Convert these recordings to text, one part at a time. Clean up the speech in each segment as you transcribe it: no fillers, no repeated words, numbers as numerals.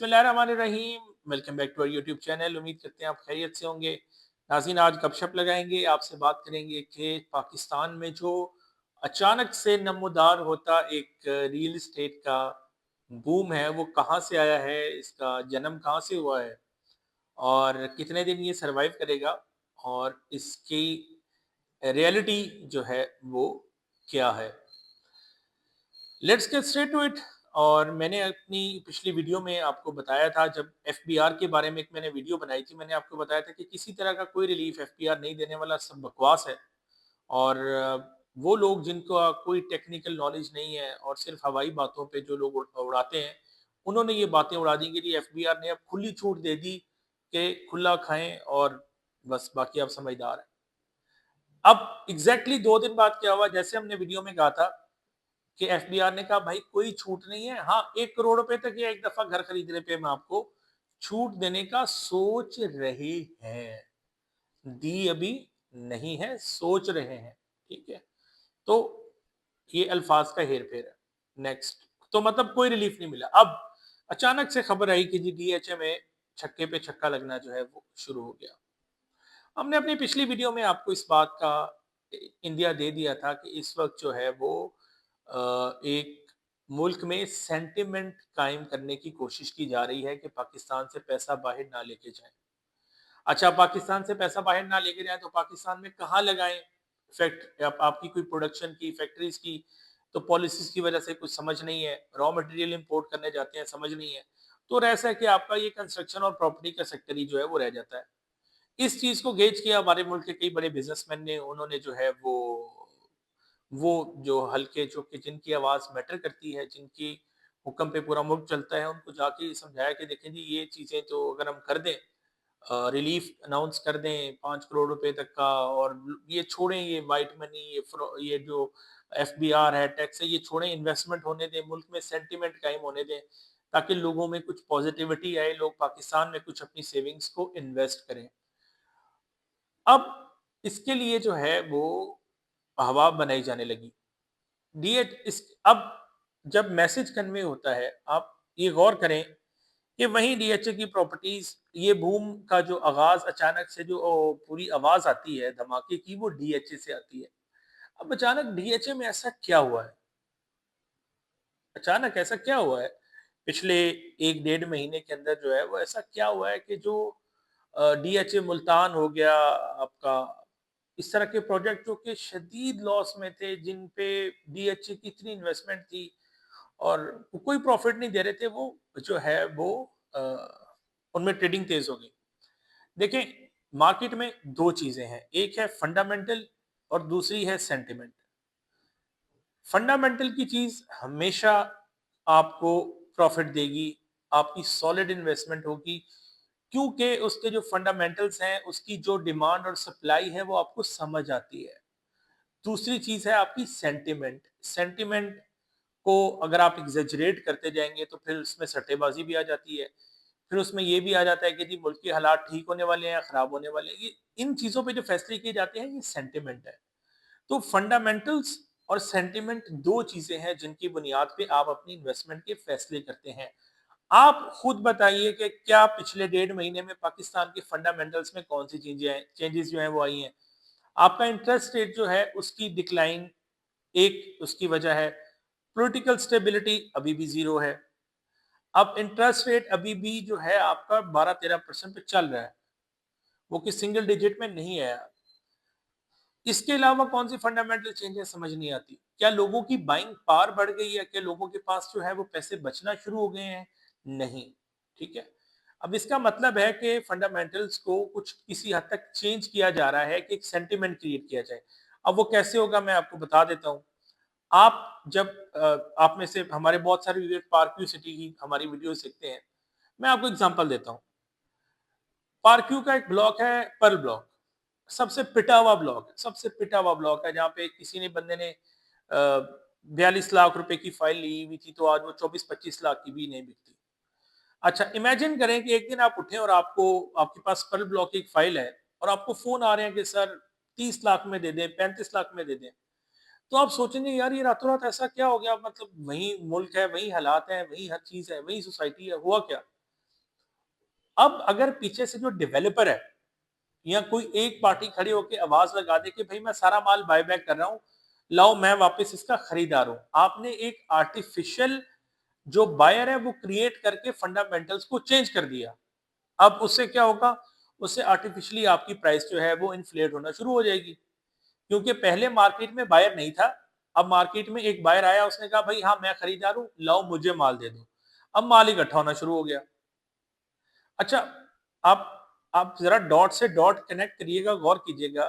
बिस्मिल्लाहिर्रहमानिर्रहीम। Welcome back to our YouTube channel. उम्मीद करते हैं आप खैरियत से होंगे। नाज़रीन, आज गपशप लगाएंगे, आपसे बात करेंगे कि पाकिस्तान में जो अचानक से नमोदार होता एक रियल एस्टेट का बूम है, वो कहाँ से आया है, इसका जन्म कहाँ से हुआ है और कितने दिन ये सरवाइव करेगा और इसकी रियलिटी जो है वो क्या है। Let's get straight to it. और मैंने अपनी पिछली वीडियो में आपको बताया था, जब एफबीआर के बारे में एक मैंने वीडियो बनाई थी, मैंने आपको बताया था कि किसी तरह का कोई रिलीफ एफबीआर नहीं देने वाला, सब बकवास है। और वो लोग जिनका कोई टेक्निकल नॉलेज नहीं है और सिर्फ हवाई बातों पे जो लोग उड़ाते हैं, उन्होंने ये बातें उड़ा दी कि एफबीआर ने अब खुली छूट दे दी कि खुला खाएं और बस बाकी आप समझदार हैं। अब एग्जैक्टली 2 दिन बाद क्या हुआ, जैसे हमने वीडियो में कहा था कि एफबीआर ने कहा भाई कोई छूट नहीं है। हाँ, 1 करोड़ रुपए तक या एक दफा घर खरीदने पे हम आपको छूट देने का सोच रहे हैं। दी अभी नहीं है, सोच रहे हैं। ठीक है, तो ये अल्फाज का हेर फेर है। नेक्स्ट, तो मतलब कोई रिलीफ नहीं मिला। अब अचानक से खबर आई कि जी डीएचए में छक्के पे छक्का लगना जो है वो शुरू हो गया। हमने अपनी पिछली वीडियो में आपको इस बात का इंडिया दे दिया था कि इस वक्त जो है वो एक मुल्क में सेंटिमेंट कायम करने की कोशिश की जा रही है कि पाकिस्तान से पैसा बाहर ना लेके जाएं। अच्छा, पाकिस्तान से पैसा बाहर ना लेके जाएं तो पाकिस्तान में कहाँ लगाएं? आपकी कोई प्रोडक्शन की, फैक्ट्रीज की, तो पॉलिसीज की वजह से कुछ समझ नहीं है। रॉ मटेरियल इंपोर्ट करने जाते हैं, समझ नहीं है। तो ऐसा है कि आपका ये कंस्ट्रक्शन और प्रॉपर्टी का सेक्टर ही जो है वो रह जाता है। इस चीज को गेज किया हमारे मुल्क के कई बड़े बिजनेसमैन ने। उन्होंने जो है वो जो हल्के जो कि जिनकी आवाज मैटर करती है, जिनकी हुक्म पे पूरा मुल्क चलता है, उनको जाके समझाया कि देखें जी, ये चीजें तो अगर हम कर दें, रिलीफ अनाउंस कर दें 5 करोड़ रुपए तक का, और ये छोड़ें, ये वाइट मनी, ये जो एफबीआर है, टैक्स है, ये छोड़ें, इन्वेस्टमेंट होने दें, मुल्क में सेंटिमेंट कायम होने दें, ताकि लोगों में कुछ पॉजिटिविटी आए, लोग पाकिस्तान में कुछ अपनी सेविंग्स को इन्वेस्ट करें। अब इसके लिए जो है वो हवा बनाई जाने लगी। डीएच इस अब जब मैसेज कन्वे होता है, आप ये गौर करें कि वहीं डीएचए की प्रॉपर्टीज, ये बूम का जो आगाज अचानक से जो पूरी आवाज आती है धमाके की, वो डीएचए से आती है। अब अचानक डीएचए में ऐसा क्या हुआ है? अचानक ऐसा क्या हुआ है पिछले 1 डेढ़ महीने के अंदर जो है वो ऐसा क्या हुआ है कि जो डीएचए मुल्तान हो गया आपका, इस तरह के प्रोजेक्ट जो कि शदीद लॉस में थे, जिन पे डीएचए की इतनी इन्वेस्टमेंट थी और कोई प्रॉफिट नहीं दे रहे थे, वो जो है वो अ, उनमें ट्रेडिंग तेज हो गई। देखें, मार्केट में दो चीजें हैं, एक है फंडामेंटल और दूसरी है सेंटिमेंट। फंडामेंटल की चीज हमेशा आपको प्रॉफिट देगी, आपकी सॉलिड इन्वेस्टमेंट होगी, क्योंकि उसके जो फंडामेंटल्स हैं, उसकी जो डिमांड और सप्लाई है वो आपको समझ आती है। दूसरी चीज है आपकी सेंटिमेंट। सेंटिमेंट को अगर आप एग्जेजरेट करते जाएंगे तो फिर उसमें सट्टेबाजी भी आ जाती है। फिर उसमें ये भी आ जाता है कि जी मुल्क के हालात ठीक होने वाले हैं या खराब होने वाले हैं। ये इन चीजों पे जो फैसले किए जाते हैं, ये सेंटिमेंट है। तो फंडामेंटल्स और सेंटिमेंट दो चीजें हैं जिनकी बुनियाद पे आप अपनी इन्वेस्टमेंट के फैसले करते हैं। आप खुद बताइए कि क्या पिछले 1.5 महीने में पाकिस्तान के फंडामेंटल्स में कौन सी चेंजेस जो हैं वो आई हैं? आपका इंटरेस्ट रेट जो है उसकी डिक्लाइन, एक उसकी वजह है। पॉलिटिकल स्टेबिलिटी अभी भी जीरो है। अब इंटरेस्ट रेट अभी भी जो है आपका 12-13% पे चल रहा है, वो कि सिंगल डिजिट में नहीं आया। इसके अलावा कौन सी फंडामेंटल चेंजेस समझ नहीं आती? क्या लोगों की बाइंग पावर बढ़ गई है? क्या लोगों के पास जो है वो पैसे बचना शुरू हो गए हैं? नहीं। ठीक है, अब इसका मतलब है कि फंडामेंटल्स को कुछ किसी हद तक चेंज किया जा रहा है कि एक सेंटिमेंट क्रिएट किया जाए। अब वो कैसे होगा मैं आपको बता देता हूँ। आप जब आप में से हमारे बहुत सारे व्यूअर्स पार्कव्यू सिटी की हमारी वीडियोस देखते हैं। मैं आपको एग्जांपल देता हूँ। पार्कव्यू का एक ब्लॉक है, पर्ल ब्लॉक, सबसे पिटा हुआ ब्लॉक है, सबसे पिटा हुआ ब्लॉक है, जहाँ पे किसी ने बंदे ने 42 लाख रुपए की फाइल ली हुई थी, तो आज वो 24-25 लाख की भी नहीं बिकती। अच्छा, इमेजिन करें कि एक दिन आप उठे और आपको, आपके पास पर्ल ब्लॉक की एक फाइल है और आपको फोन आ रहे हैं कि सर 30 लाख में दे दें, 35 लाख में दे दें। तो आप सोचेंगे यार ये रातों रात ऐसा क्या हो गया? मतलब वही मुल्क है, वही हालात है, वही हर चीज है, वही सोसाइटी है, हुआ क्या? अब अगर पीछे से जो डेवलपर है या कोई एक पार्टी खड़ी होकर आवाज लगा दे कि भाई मैं सारा माल बाय बैक कर रहा हूं, लाओ मैं वापस इसका खरीदार हूं, आपने एक आर्टिफिशियल जो बायर है वो क्रिएट करके फंडामेंटल्स को चेंज कर दिया। अब उससे क्या होगा, उससे आर्टिफिशियली आपकी प्राइस जो है वो इन्फ्लेट होना शुरू हो जाएगी, क्योंकि पहले मार्केट में बायर नहीं था। अब मार्केट में एक बायर आया, उसने कहा भाई हाँ मैं खरीदार हूं, लाओ मुझे माल दे दो। अब माल इकट्ठा होना शुरू हो गया। अच्छा, आप आप जरा डॉट से डॉट कनेक्ट करिएगा, गौर कीजिएगा।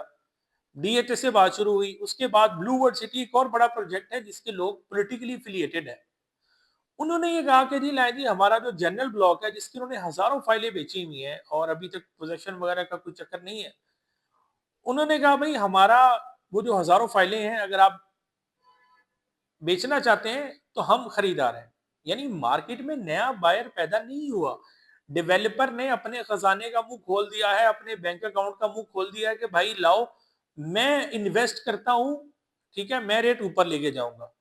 डीएचए से बात शुरू हुई, उसके बाद ब्लू वर्ल्ड सिटी एक और बड़ा प्रोजेक्ट है जिसके लोग पॉलिटिकली एफिलिएटेड है। उन्होंने ये कहा कि जी लाए जी हमारा जो जनरल ब्लॉक है जिसकी उन्होंने हजारों फाइलें बेची हुई हैं और अभी तक पोजेशन वगैरह का कोई चक्कर नहीं है। उन्होंने कहा भाई हमारा वो जो हजारों फाइलें हैं अगर आप बेचना चाहते हैं तो हम खरीदार हैं। यानी मार्केट में नया बायर पैदा नहीं हुआ। डेवलपर ने अपने खजाने का मुंह खोल दिया है, अपने बैंक अकाउंट का मुंह खोल दिया है कि भाई लाओ मैं इन्वेस्ट करता हूं, ठीक है, मैं रेट ऊपर लेके जाऊंगा।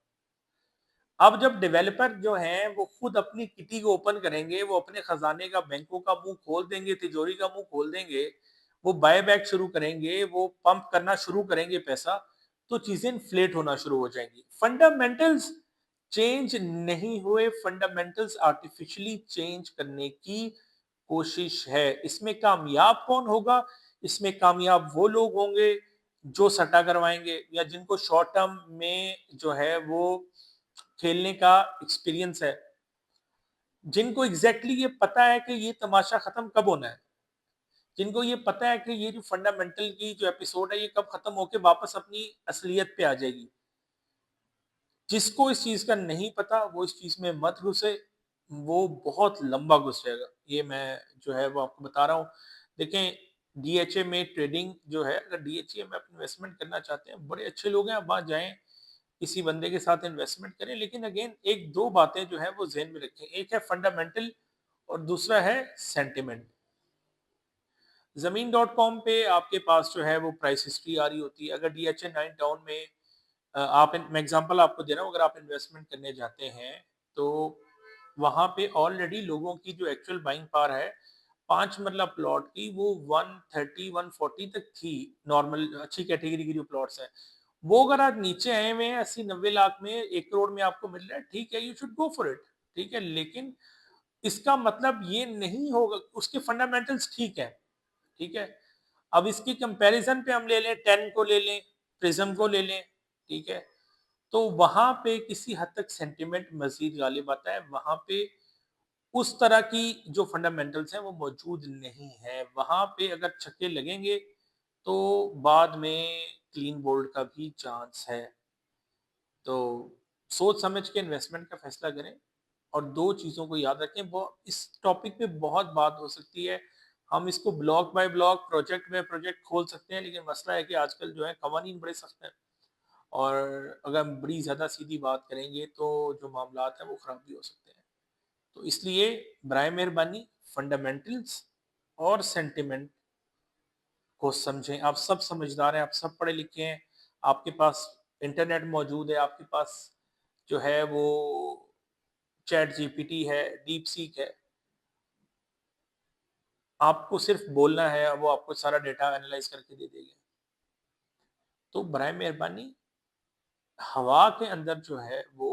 अब जब डेवलपर जो हैं वो खुद अपनी किटी को ओपन करेंगे, वो अपने खजाने का बैंकों का मुंह खोल देंगे, तिजोरी का मुंह खोल देंगे, वो बाय बैक शुरू करेंगे, वो पंप करना शुरू करेंगे पैसा, तो चीजें इन्फ्लेट होना शुरू हो जाएंगी। फंडामेंटल्स चेंज नहीं हुए, फंडामेंटल्स आर्टिफिशियली चेंज करने की कोशिश है। इसमें कामयाब कौन होगा? इसमें कामयाब वो लोग होंगे जो सट्टा करवाएंगे या जिनको शॉर्ट टर्म में जो है वो खेलने का एक्सपीरियंस है, जिनको एग्जैक्टली ये पता है कि ये तमाशा खत्म कब होना है, जिनको ये पता है कि ये जो फंडामेंटल की जो एपिसोड है ये कब खत्म होके वापस अपनी असलियत पे आ जाएगी। जिसको इस चीज का नहीं पता वो इस चीज में मत घुसे, वो बहुत लंबा घुस जाएगा। ये मैं जो है वो आपको बता रहा हूँ। देखें, डीएचए में ट्रेडिंग जो है, अगर डीएचए में आप इन्वेस्टमेंट करना चाहते हैं, बड़े अच्छे लोग हैं, आप वहां जाएं, किसी बंदे के साथ इन्वेस्टमेंट करें, लेकिन अगेन एक दो बातें जो है वो ज़हन में रखें। एक है फंडामेंटल और दूसरा है सेंटिमेंट। ज़मीन डॉट कॉम पे आपके पास जो है वो प्राइस हिस्ट्री आ रही होती है। अगर डीएचए 9 टाउन में आप मैं एग्जांपल आपको दे रहा हूँ, अगर आप इन्वेस्टमेंट करने जाते हैं तो वहां पे ऑलरेडी लोगों की जो एक्चुअल बाइंग पावर है 5 मरला प्लॉट की वो 130 140 तक थी। नॉर्मल अच्छी कैटेगरी की जो प्लॉट्स है वो अगर आज नीचे आए हुए हैं 80-90 लाख में, 1 करोड़ में आपको मिल रहा है, ठीक है, you should go for it. ठीक है, लेकिन इसका मतलब ये नहीं होगा, उसके फंडामेंटल्स ठीक है, ठीक है। अब इसकी कंपैरिजन पे हम ले लें, 10 को ले लें, प्रिज्म को ले लें, ठीक है, तो वहां पे किसी हद तक सेंटिमेंट मजीद गालिब आता है। वहां पे उस तरह की जो फंडामेंटल्स हैं वो मौजूद नहीं है। वहां पे अगर छक्के लगेंगे तो बाद में क्लीन बोल्ड का भी चांस है। तो सोच समझ के इन्वेस्टमेंट का फैसला करें और दो चीजों को याद रखें। वो इस टॉपिक पे बहुत बात हो सकती है, हम इसको block bye block, project by project खोल सकते हैं, लेकिन मसला है कि आजकल जो है कवानीन बड़े सख्त हैं और अगर हम बड़ी ज्यादा सीधी बात करेंगे तो जो मामलात हैं वो खराब भी हो सकते हैं। तो इसलिए बराए मेहरबानी फंडामेंटल्स और सेंटिमेंट को समझें। आप सब समझदार हैं, आप सब पढ़े लिखे हैं, आपके पास इंटरनेट मौजूद है, आपके पास जो है वो चैट जीपीटी है, डीप सीक है, आपको सिर्फ बोलना है, वो आपको सारा डेटा एनालाइज करके दे देगी। तो बराए मेहरबानी हवा के अंदर जो है वो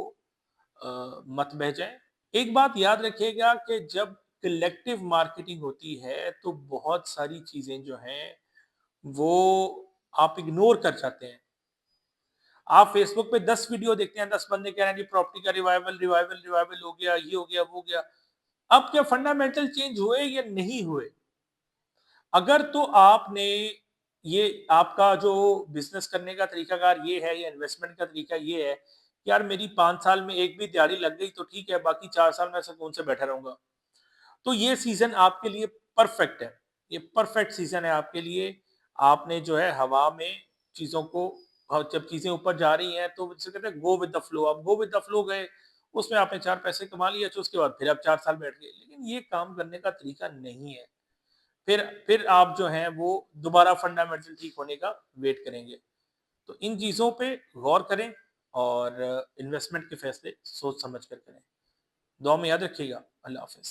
मत बह जाए। एक बात याद रखिएगा कि जब कलेक्टिव मार्केटिंग होती है तो बहुत सारी चीजें जो हैं वो आप इग्नोर कर जाते हैं। आप फेसबुक पे 10 वीडियो देखते हैं, 10 बंदे कह रहे हैं जी प्रॉपर्टी का रिवाइवल रिवाइवल रिवाइवल हो गया, ये हो गया, वो हो गया। अब क्या फंडामेंटल चेंज हुए या नहीं हुए? अगर तो आपने ये आपका जो बिजनेस करने का तरीकाकार ये है या इन्वेस्टमेंट का तरीका ये है कि यार मेरी 5 साल में एक भी दिहाड़ी लग गई तो ठीक है, बाकी 4 साल में सुकून से बैठा रहूंगा, तो ये सीजन आपके लिए परफेक्ट है। ये परफेक्ट सीजन है आपके लिए। आपने जो है हवा में चीजों को, जब चीजें ऊपर जा रही हैं तो जिसे कहते हैं गो विद द फ्लो। आप गो विद द फ्लो गए, उसमें आपने 4 पैसे कमा लिए, तो उसके बाद फिर आप 4 साल बैठ गए, लेकिन ये काम करने का तरीका नहीं है। फिर आप जो है वो दोबारा फंडामेंटल ठीक होने का वेट करेंगे। तो इन चीजों पे गौर करें और इन्वेस्टमेंट के फैसले सोच समझ कर करें। दुआ में याद रखिएगा। अल्लाह हाफिज।